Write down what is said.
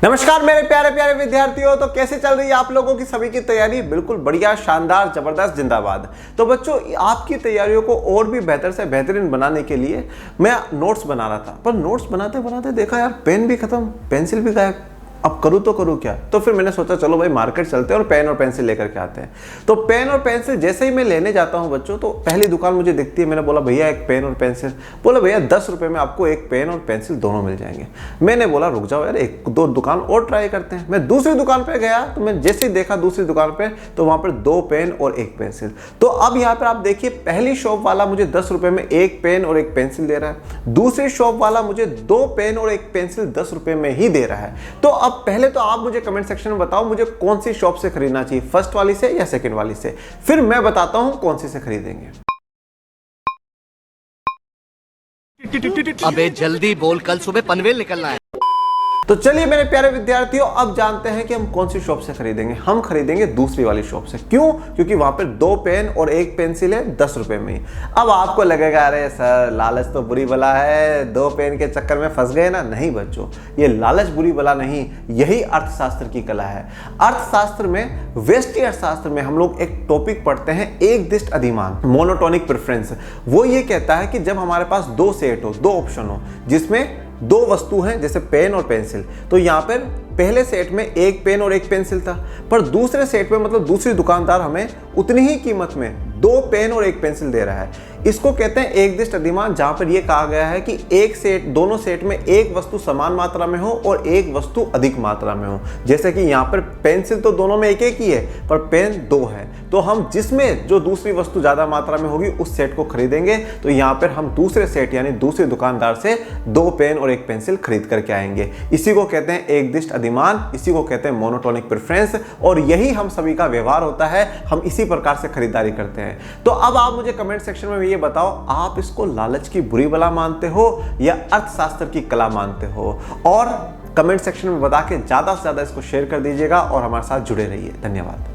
नमस्कार मेरे प्यारे प्यारे विद्यार्थियों। तो कैसे चल रही है आप लोगों की सभी की तैयारी? बिल्कुल बढ़िया, शानदार, जबरदस्त, जिंदाबाद। तो बच्चों, आपकी तैयारियों को और भी बेहतर से बेहतरीन बनाने के लिए मैं नोट्स बना रहा था, पर नोट्स बनाते बनाते देखा यार पेन भी खत्म, पेंसिल भी गायब। अब करूँ तो करूँ क्या? तो फिर मैंने सोचा चलो भाई मार्केट चलते हैं और पेन और पेंसिल लेकर के आते हैं। तो पेन और पेंसिल जैसे ही मैं लेने जाता हूँ बच्चों, तो पहली दुकान मुझे दिखती है। मैंने बोला भैया एक पेन और पेंसिल। बोला भैया 10 रुपये में आपको एक पेन और पेंसिल दोनों मिल जाएंगे। मैंने बोला रुक जाओ यार, एक दो दुकान और ट्राई करते हैं। मैं दूसरी दुकान पर गया, तो मैं जैसे ही देखा दूसरी दुकान पर, तो वहाँ पर 2 पेन और 1 पेंसिल। तो अब यहाँ पर आप देखिए, पहली शॉप वाला मुझे 10 रुपये में 1 पेन और 1 पेंसिल दे रहा है, दूसरी शॉप वाला मुझे 2 पेन और 1 पेंसिल 10 रुपये में ही दे रहा है। तो अब पहले तो आप मुझे कमेंट सेक्शन में बताओ मुझे कौन सी शॉप से खरीदना चाहिए, फर्स्ट वाली से या सेकंड वाली से। फिर मैं बताता हूं कौन सी से खरीदेंगे। अबे जल्दी बोल, कल सुबह पनवेल निकलना है। तो चलिए मेरे प्यारे विद्यार्थियों, अब जानते हैं कि हम कौन सी शॉप से खरीदेंगे। हम खरीदेंगे दूसरी वाली शॉप से। क्यों? क्योंकि वहां पर 2 पेन और 1 पेंसिल है 10 रुपए में ही। अब आपको लगेगा अरे सर लालच तो बुरी बला है, 2 पेन के चक्कर में फंस गए ना। नहीं बच्चों, ये लालच बुरी बला नहीं, यही अर्थशास्त्र की कला है। अर्थशास्त्र में, व्यष्टि अर्थशास्त्र में हम लोग एक टॉपिक पढ़ते हैं, एक दिष्ट अधिमान, मोनोटोनिक प्रेफरेंस। वो ये कहता है कि जब हमारे पास 2 सेट हो, 2 ऑप्शन हो, जिसमें 2 वस्तु हैं जैसे पेन और पेंसिल, तो यहां पर पहले सेट में 1 पेन और 1 पेंसिल था, पर दूसरे सेट में मतलब दूसरी दुकानदार हमें उतनी ही कीमत में 2 पेन और 1 पेंसिल दे रहा है। इसको कहते हैं एक दिष्ट अधिमान, जहां पर यह कहा गया है कि एक सेट, दोनों सेट में एक वस्तु समान मात्रा में हो और एक वस्तु अधिक मात्रा में हो। जैसे कि यहां पर पेंसिल तो दोनों में एक एक ही है, पर पेन 2 है, तो हम जिसमें जो दूसरी वस्तु ज्यादा मात्रा में होगी उस सेट को खरीदेंगे। तो यहां पर हम दूसरे सेट यानी दूसरी दुकानदार से 2 पेन और 1 पेंसिल खरीद करके आएंगे। इसी को कहते हैं एक दिष्ट अधिमान, इसी को कहते हैं मोनोटोनिक प्रेफरेंस, और यही हम सभी का व्यवहार होता है। हम इसी प्रकार से खरीदारी करते हैं। तो अब आप मुझे कमेंट सेक्शन में ये बताओ, आप इसको लालच की बुरी बला मानते हो या अर्थशास्त्र की कला मानते हो? और कमेंट सेक्शन में बता के ज्यादा से ज्यादा इसको शेयर कर दीजिएगा और हमारे साथ जुड़े रहिए। धन्यवाद।